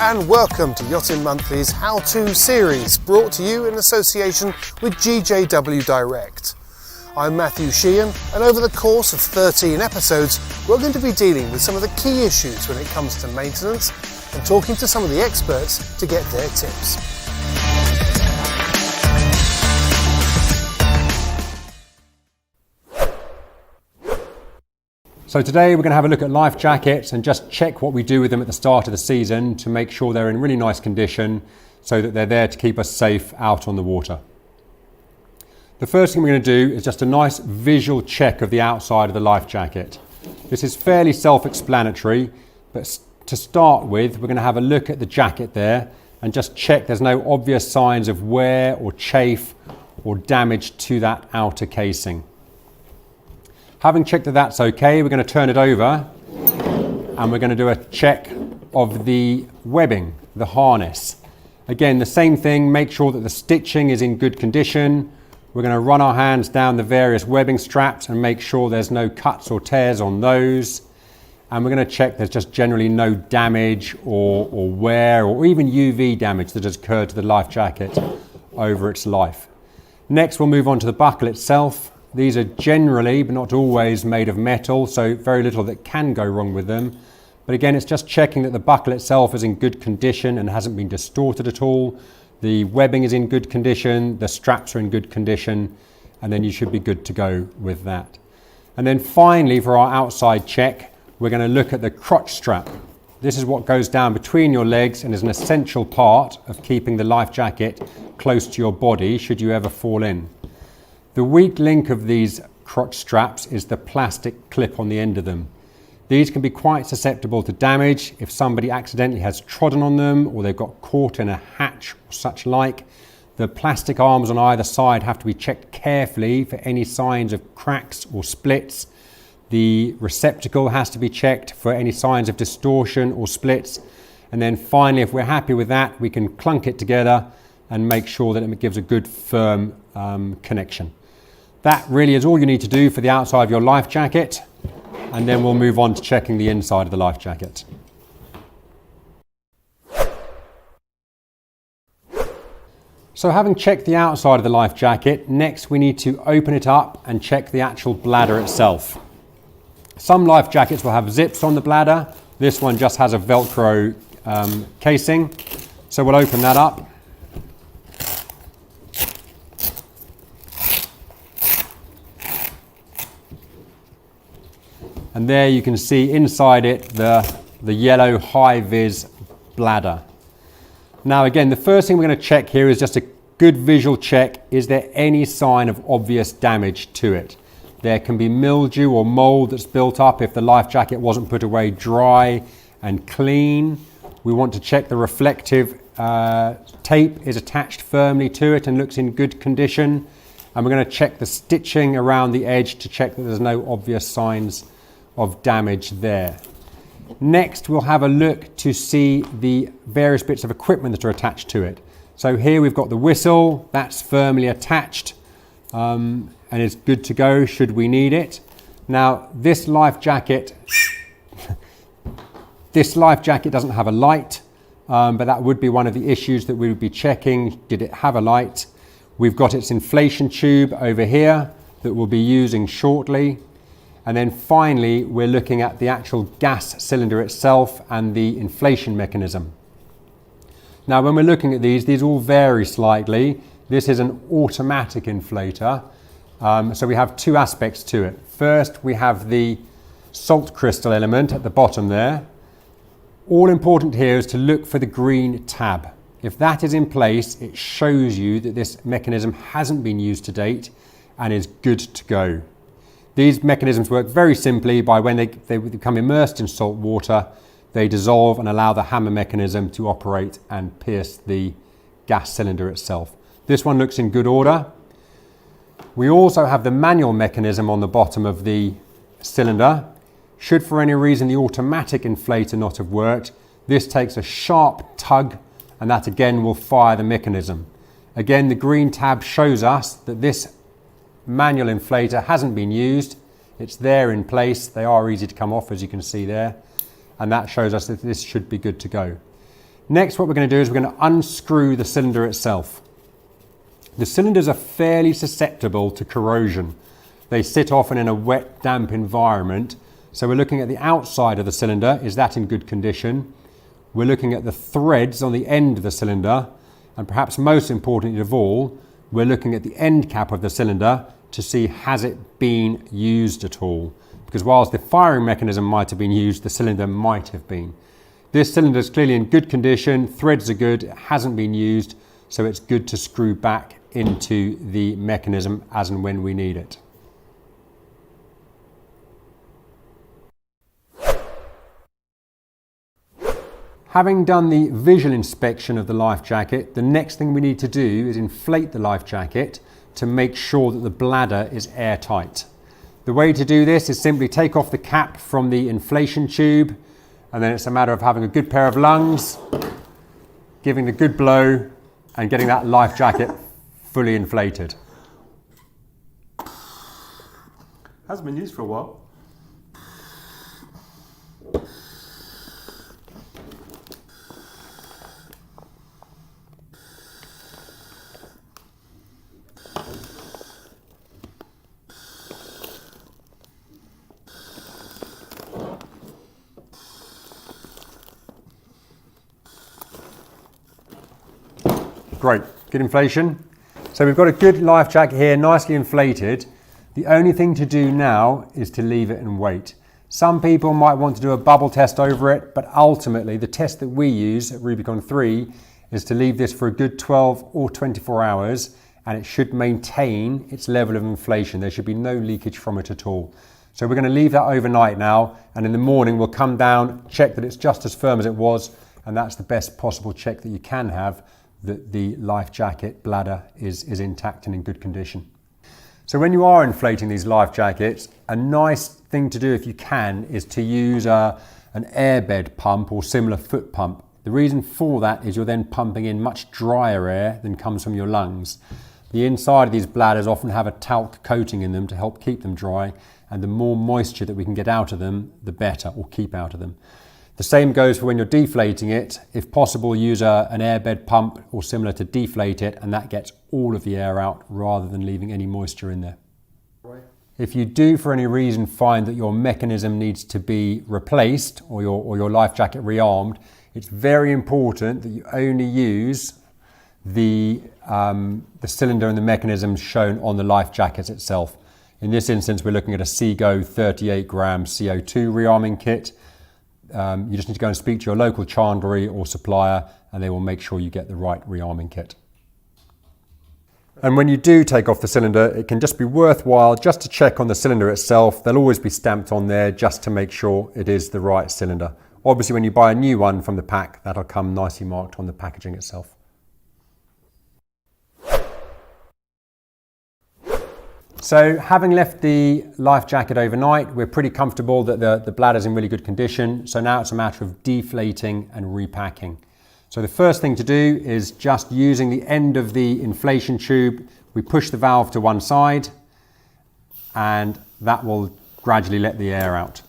and welcome to Yachting Monthly's how-to series, brought to you in association with GJW Direct. I'm Matthew Sheehan, and over the course of 13 episodes we're going to be dealing with some of the key issues when it comes to maintenance and talking to some of the experts to get their tips. So today we're going to have a look at life jackets and just check what we do with them at the start of the season to make sure they're in really nice condition so that they're there to keep us safe out on the water. The first thing we're going to do is just a nice visual check of the outside of the life jacket. This is fairly self-explanatory, but to start with we're going to have a look at the jacket there and just check there's no obvious signs of wear or chafe or damage to that outer casing. Having checked that that's okay, we're going to turn it over and we're going to do a check of the webbing, the harness. Again, the same thing, make sure that the stitching is in good condition. We're going to run our hands down the various webbing straps and make sure there's no cuts or tears on those. And we're going to check there's just generally no damage or wear or even UV damage that has occurred to the life jacket over its life. Next, we'll move on to the buckle itself. These are generally, but not always, made of metal, so very little that can go wrong with them. But again, it's just checking that the buckle itself is in good condition and hasn't been distorted at all. The webbing is in good condition, the straps are in good condition, and then you should be good to go with that. And then finally, for our outside check, we're going to look at the crotch strap. This is what goes down between your legs and is an essential part of keeping the life jacket close to your body should you ever fall in. The weak link of these crotch straps is the plastic clip on the end of them. These can be quite susceptible to damage if somebody accidentally has trodden on them or they've got caught in a hatch or such like. The plastic arms on either side have to be checked carefully for any signs of cracks or splits. The receptacle has to be checked for any signs of distortion or splits. And then finally, if we're happy with that, we can clunk it together and make sure that it gives a good firm connection. That really is all you need to do for the outside of your life jacket, and then we'll move on to checking the inside of the life jacket. So having checked the outside of the life jacket, next we need to open it up and check the actual bladder itself. Some life jackets will have zips on the bladder. This one just has a Velcro casing. So we'll open that up. And there you can see inside it the yellow high-vis bladder. Now again, the first thing we're going to check here is just a good visual check. Is there any sign of obvious damage to it? There can be mildew or mold that's built up if the life jacket wasn't put away dry and clean. We want to check the reflective tape is attached firmly to it and looks in good condition. And we're going to check the stitching around the edge to check that there's no obvious signs of damage there. Next, we'll have a look to see the various bits of equipment that are attached to it. So here we've got the whistle, that's firmly attached and is good to go should we need it. Now this life jacket doesn't have a light, but that would be one of the issues that we would be checking. Did it have a light? We've got its inflation tube over here that we'll be using shortly. And then finally, we're looking at the actual gas cylinder itself and the inflation mechanism. Now, when we're looking at these all vary slightly. This is an automatic inflator. So we have two aspects to it. First, we have the salt crystal element at the bottom there. All important here is to look for the green tab. If that is in place, it shows you that this mechanism hasn't been used to date and is good to go. These mechanisms work very simply by when they become immersed in salt water, they dissolve and allow the hammer mechanism to operate and pierce the gas cylinder itself. This one looks in good order. We also have the manual mechanism on the bottom of the cylinder. Should for any reason the automatic inflator not have worked, this takes a sharp tug and that again will fire the mechanism. Again, the green tab shows us that this manual inflator hasn't been used. It's there in place. They are easy to come off, as you can see there, and that shows us that this should be good to go. Next, what we're going to do is we're going to unscrew the cylinder itself. The cylinders are fairly susceptible to corrosion. They sit often in a wet, damp environment. So we're looking at the outside of the cylinder. Is that in good condition? We're looking at the threads on the end of the cylinder. And perhaps most importantly of all, we're looking at the end cap of the cylinder to see has it been used at all. Because whilst the firing mechanism might have been used, the cylinder might have been. This cylinder is clearly in good condition, threads are good, it hasn't been used, so it's good to screw back into the mechanism as and when we need it. Having done the visual inspection of the life jacket, the next thing we need to do is inflate the life jacket to make sure that the bladder is airtight. The way to do this is simply take off the cap from the inflation tube, and then it's a matter of having a good pair of lungs, giving a good blow, and getting that life jacket fully inflated. Hasn't been used for a while. Great, good inflation. So we've got a good life jacket here, nicely inflated. The only thing to do now is to leave it and wait. Some people might want to do a bubble test over it, but ultimately the test that we use at Rubicon 3 is to leave this for a good 12 or 24 hours, and it should maintain its level of inflation. There should be no leakage from it at all. So we're going to leave that overnight now, and in the morning we'll come down, check that it's just as firm as it was, and that's the best possible check that you can have that the life jacket bladder is intact and in good condition. So when you are inflating these life jackets, a nice thing to do if you can is to use an airbed pump or similar foot pump. The reason for that is you're then pumping in much drier air than comes from your lungs. The inside of these bladders often have a talc coating in them to help keep them dry, and the more moisture that we can get out of them, the better, or keep out of them. The same goes for when you're deflating it. If possible, use an airbed pump or similar to deflate it, and that gets all of the air out rather than leaving any moisture in there. If you do for any reason find that your mechanism needs to be replaced or your life jacket rearmed, it's very important that you only use the cylinder and the mechanism shown on the life jacket itself. In this instance, we're looking at a Seago 38 gram CO2 rearming kit. You just need to go and speak to your local chandlery or supplier, and they will make sure you get the right rearming kit. And when you do take off the cylinder, it can just be worthwhile just to check on the cylinder itself. They'll always be stamped on there just to make sure it is the right cylinder. Obviously, when you buy a new one from the pack, that'll come nicely marked on the packaging itself. So having left the life jacket overnight, we're pretty comfortable that the bladder's in really good condition. So now it's a matter of deflating and repacking. So the first thing to do is just using the end of the inflation tube, we push the valve to one side, and that will gradually let the air out.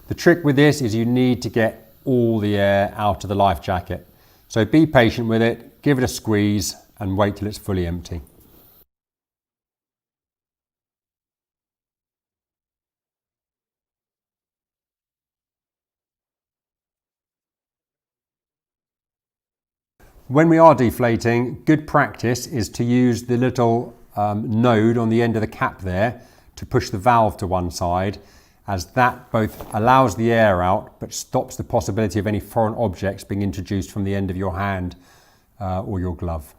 The trick with this is you need to get all the air out of the life jacket. So be patient with it, give it a squeeze, and wait till it's fully empty. When we are deflating, good practice is to use the little node on the end of the cap there to push the valve to one side, as that both allows the air out but stops the possibility of any foreign objects being introduced from the end of your hand or your glove.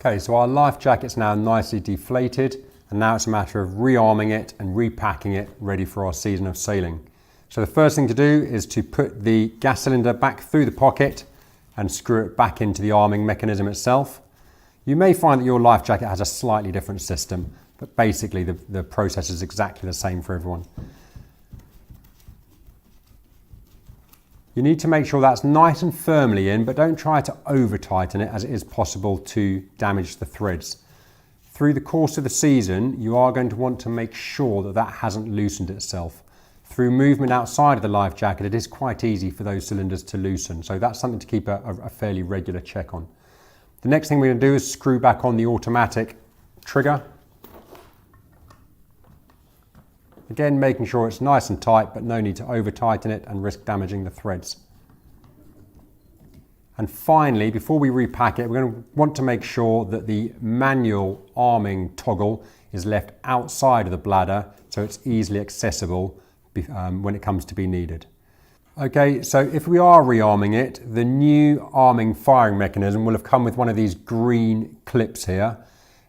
Okay, so our life jacket's now nicely deflated, and now it's a matter of rearming it and repacking it ready for our season of sailing. So the first thing to do is to put the gas cylinder back through the pocket and screw it back into the arming mechanism itself. You may find that your life jacket has a slightly different system, but basically the process is exactly the same for everyone. You need to make sure that's nice and firmly in, but don't try to over tighten it, as it is possible to damage the threads. Through the course of the season, you are going to want to make sure that that hasn't loosened itself. through movement outside of the life jacket, it is quite easy for those cylinders to loosen. So that's something to keep a fairly regular check on. The next thing we're going to do is screw back on the automatic trigger. Again, making sure it's nice and tight, but no need to over tighten it and risk damaging the threads. And finally, before we repack it, we're going to want to make sure that the manual arming toggle is left outside of the bladder so it's easily accessible when it comes to be needed. Okay, so if we are rearming it, the new arming firing mechanism will have come with one of these green clips here,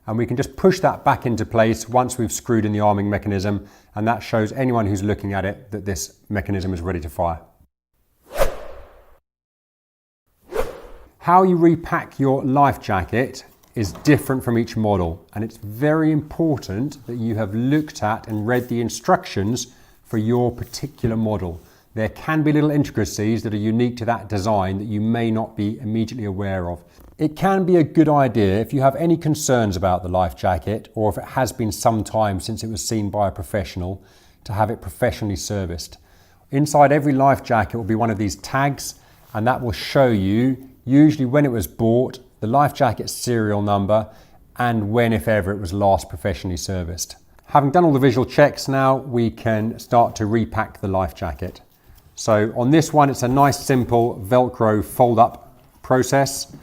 and we can just push that back into place once we've screwed in the arming mechanism, and that shows anyone who's looking at it that this mechanism is ready to fire. How you repack your life jacket is different from each model, and it's very important that you have looked at and read the instructions for your particular model. There can be little intricacies that are unique to that design that you may not be immediately aware of. It can be a good idea if you have any concerns about the life jacket, or if it has been some time since it was seen by a professional, to have it professionally serviced. Inside every life jacket will be one of these tags, and that will show you usually when it was bought, the life jacket serial number, and when, if ever, it was last professionally serviced. Having done all the visual checks now, we can start to repack the life jacket. So on this one, it's a nice simple Velcro fold up process.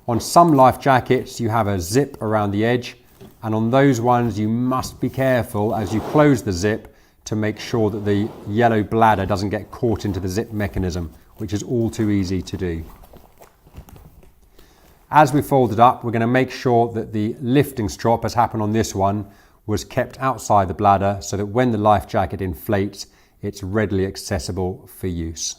On some life jackets, you have a zip around the edge, and on those ones, you must be careful as you close the zip to make sure that the yellow bladder doesn't get caught into the zip mechanism, which is all too easy to do. As we fold it up, we're going to make sure that the lifting strop, as happened on this one, was kept outside the bladder so that when the life jacket inflates, it's readily accessible for use.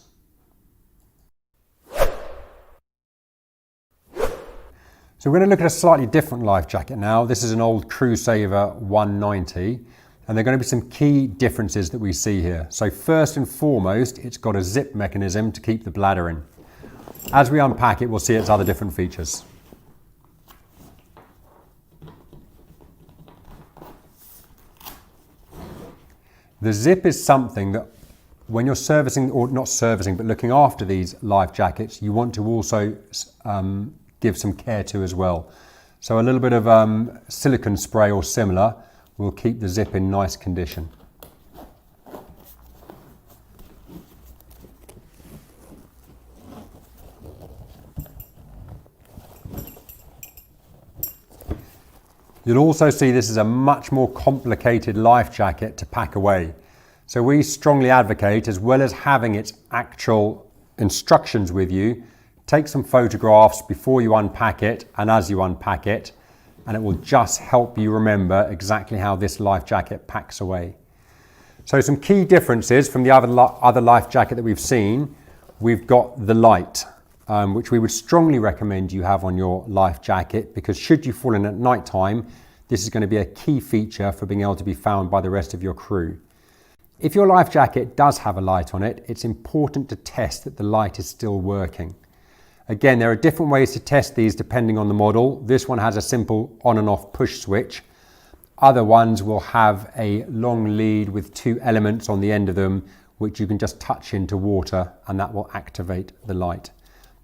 So we're going to look at a slightly different life jacket now. This is an old Crusader 190, and there are going to be some key differences that we see here. So first and foremost, it's got a zip mechanism to keep the bladder in. As we unpack it, we'll see its other different features. The zip is something that when you're servicing, or not servicing, but looking after these life jackets, you want to also give some care to as well. So a little bit of silicone spray or similar will keep the zip in nice condition. You'll also see this is a much more complicated life jacket to pack away. So we strongly advocate, as well as having its actual instructions with you, take some photographs before you unpack it and as you unpack it, and it will just help you remember exactly how this life jacket packs away. So some key differences from the other life jacket that we've seen. We've got the light, which we would strongly recommend you have on your life jacket, because should you fall in at night time, this is going to be a key feature for being able to be found by the rest of your crew. If your life jacket does have a light on it, it's important to test that the light is still working. Again, there are different ways to test these depending on the model. This one has a simple on and off push switch. Other ones will have a long lead with two elements on the end of them, which you can just touch into water, and that will activate the light.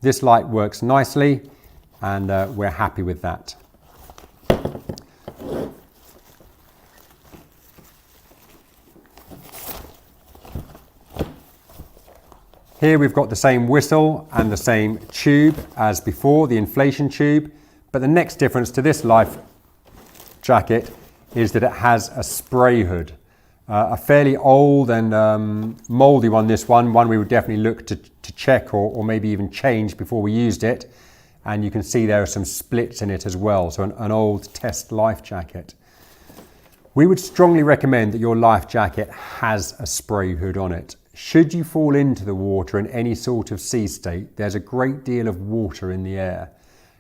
This light works nicely, and we're happy with that. Here we've got the same whistle and the same tube as before, the inflation tube, but the next difference to this life jacket is that it has a spray hood. A fairly old and mouldy one, this one we would definitely look to check or maybe even change before we used it. And you can see there are some splits in it as well, so an old test life jacket. We would strongly recommend that your life jacket has a spray hood on it. Should you fall into the water in any sort of sea state, there's a great deal of water in the air.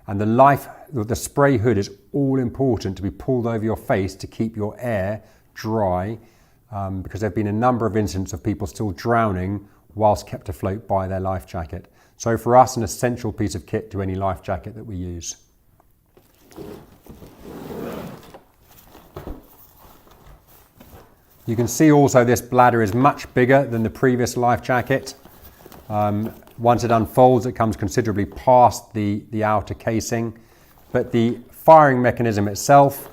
And the spray hood is all important to be pulled over your face to keep your air dry, because there have been a number of incidents of people still drowning whilst kept afloat by their life jacket. So for us, an essential piece of kit to any life jacket that we use. You can see also this bladder is much bigger than the previous life jacket. Once it unfolds, it comes considerably past the outer casing, but the firing mechanism itself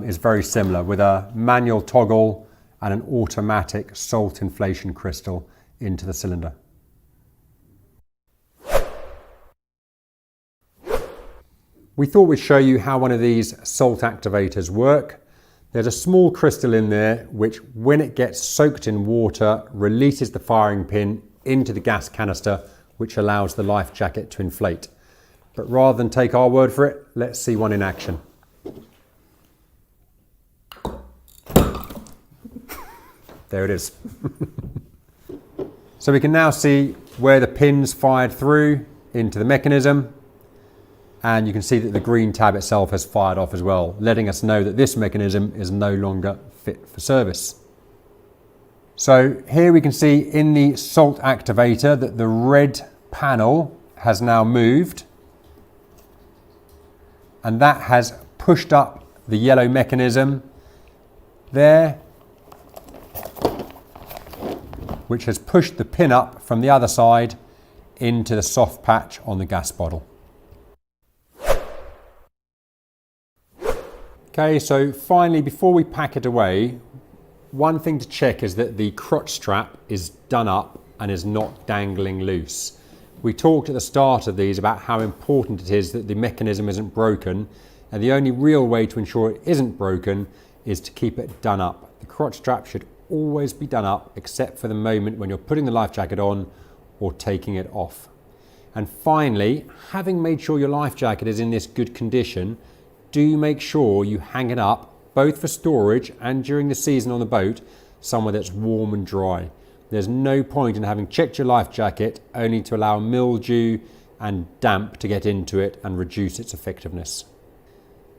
is very similar, with a manual toggle and an automatic salt inflation crystal into the cylinder. We thought we'd show you how one of these salt activators work. There's a small crystal in there which, when it gets soaked in water, releases the firing pin into the gas canister, which allows the life jacket to inflate. But rather than take our word for it, let's see one in action. There it is. So we can now see where the pins fired through into the mechanism, and you can see that the green tab itself has fired off as well, letting us know that this mechanism is no longer fit for service. So here we can see in the salt activator that the red panel has now moved, and that has pushed up the yellow mechanism there, which has pushed the pin up from the other side into the soft patch on the gas bottle. Okay, so finally, before we pack it away, one thing to check is that the crotch strap is done up and is not dangling loose. We talked at the start of these about how important it is that the mechanism isn't broken, and the only real way to ensure it isn't broken is to keep it done up. The crotch strap should always be done up, except for the moment when you're putting the life jacket on or taking it off. And finally, having made sure your life jacket is in this good condition, do make sure you hang it up, both for storage and during the season on the boat, somewhere that's warm and dry. There's no point in having checked your life jacket only to allow mildew and damp to get into it and reduce its effectiveness.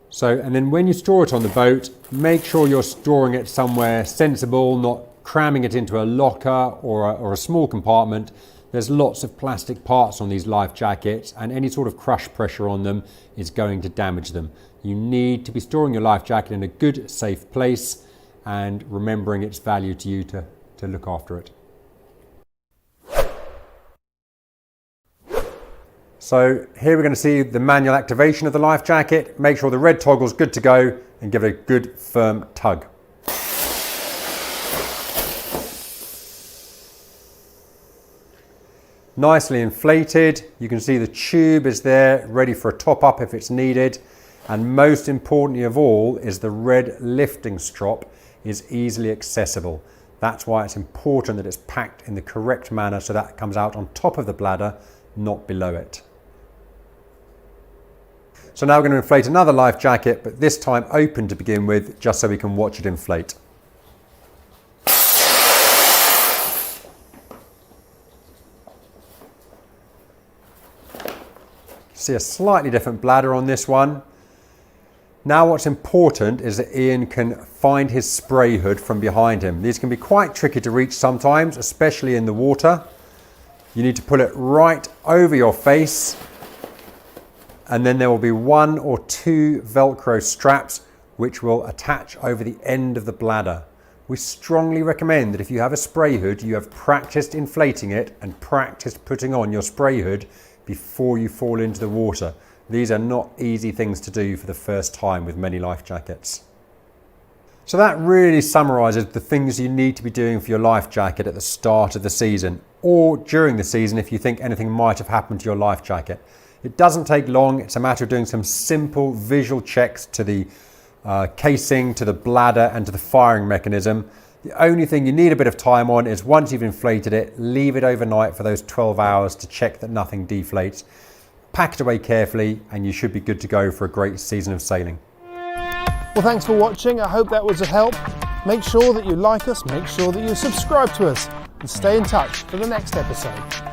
So, and then when you store it on the boat, make sure you're storing it somewhere sensible, not cramming it into a locker or a small compartment. There's lots of plastic parts on these life jackets, and any sort of crush pressure on them is going to damage them. You need to be storing your life jacket in a good, safe place and remembering its value to you to look after it. So here we're going to see the manual activation of the life jacket. Make sure the red toggle's good to go and give it a good firm tug. Nicely inflated. You can see the tube is there ready for a top up if it's needed. And most importantly of all is the red lifting strop is easily accessible. That's why it's important that it's packed in the correct manner so that it comes out on top of the bladder, not below it. So now we're going to inflate another life jacket, but this time open to begin with, just so we can watch it inflate. See a slightly different bladder on this one. Now what's important is that Ian can find his spray hood from behind him. These can be quite tricky to reach sometimes, especially in the water. You need to pull it right over your face, and then there will be 1 or 2 Velcro straps which will attach over the end of the bladder. We strongly recommend that if you have a spray hood, you have practiced inflating it and practiced putting on your spray hood before you fall into the water. These are not easy things to do for the first time with many life jackets. So that really summarises the things you need to be doing for your life jacket at the start of the season, or during the season if you think anything might have happened to your life jacket. It doesn't take long. It's a matter of doing some simple visual checks to the casing, to the bladder and to the firing mechanism. The only thing you need a bit of time on is once you've inflated it, leave it overnight for those 12 hours to check that nothing deflates. Pack it away carefully and you should be good to go for a great season of sailing. Well, thanks for watching. I hope that was a help. Make sure that you like us, make sure that you subscribe to us, and stay in touch for the next episode.